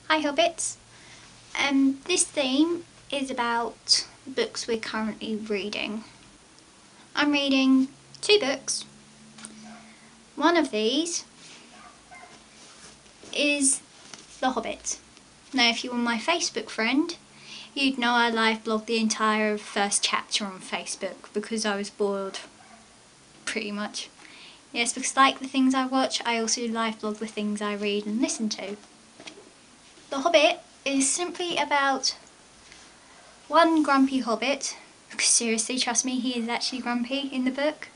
Hi Hobbits. This theme is about books we're currently reading. I'm reading 2 books. One of these is The Hobbit. Now if you were my Facebook friend, you'd know I live blogged the entire first chapter on Facebook because I was bored, pretty much. Yes, because like the things I watch, I also live blog the things I read and listen to. The Hobbit is simply about one grumpy hobbit, seriously, trust me, he is actually grumpy in the book,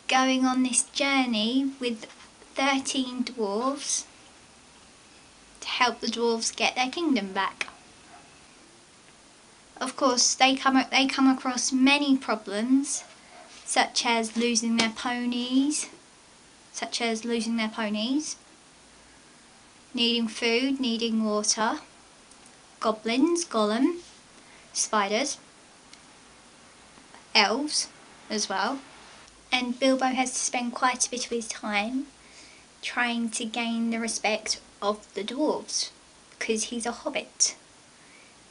going on this journey with 13 dwarves to help the dwarves get their kingdom back. Of course, they come across many problems, such as losing their ponies, needing food, needing water, goblins, Gollum, spiders, elves as well. And Bilbo has to spend quite a bit of his time trying to gain the respect of the dwarves because he's a hobbit.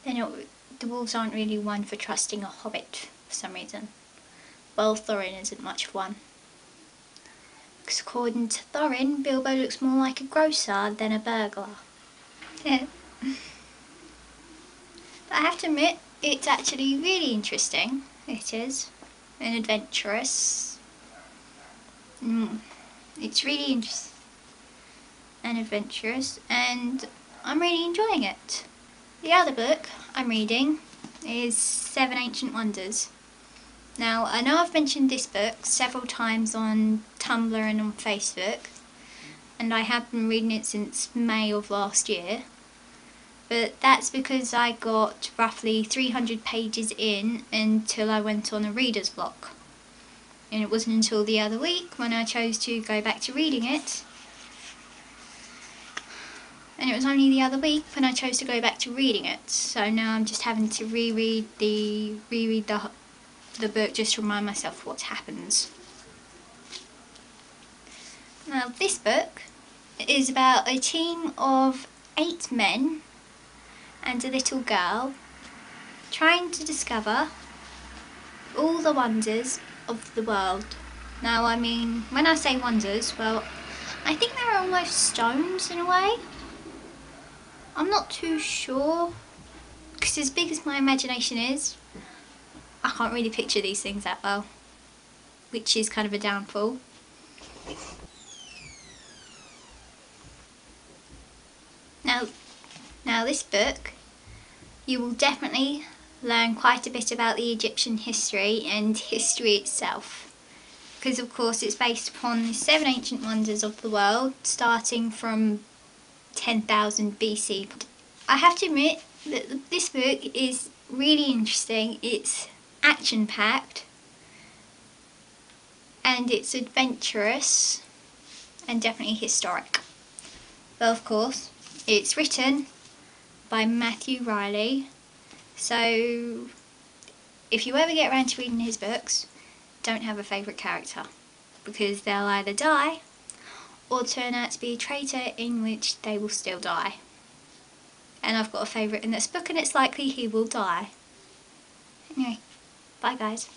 Dwarves aren't really one for trusting a hobbit for some reason. Well, Thorin isn't much one. Because according to Thorin, Bilbo looks more like a grocer than a burglar. But I have to admit, it's actually really interesting. It is. And adventurous. It's really interesting and adventurous, and I'm really enjoying it. The other book I'm reading is 7 Ancient Wonders. Now, I know I've mentioned this book several times on Tumblr and on Facebook, and I have been reading it since May of last year, but that's because I got roughly 300 pages in until I went on a reader's block. And it wasn't until the other week when I chose to go back to reading it. And it was only the other week when I chose to go back to reading it. So now I'm just having to reread the book just to remind myself what happens. Now this book is about a team of 8 men and a little girl trying to discover all the wonders of the world. Now, I mean, when I say wonders, well, I think they're almost stones in a way. I'm not too sure, because as big as my imagination is, I can't really picture these things that well, which is kind of a downfall. Now this book, you will definitely learn quite a bit about the Egyptian history and history itself, because of course it's based upon the 7 ancient wonders of the world starting from 10,000 BC. I have to admit that this book is really interesting. It's action packed and it's adventurous and definitely historic. Well, of course, it's written by Matthew Riley. So, if you ever get around to reading his books, don't have a favourite character, because they'll either die or turn out to be a traitor, in which they will still die. And I've got a favourite in this book, and it's likely he will die. Anyway, bye guys.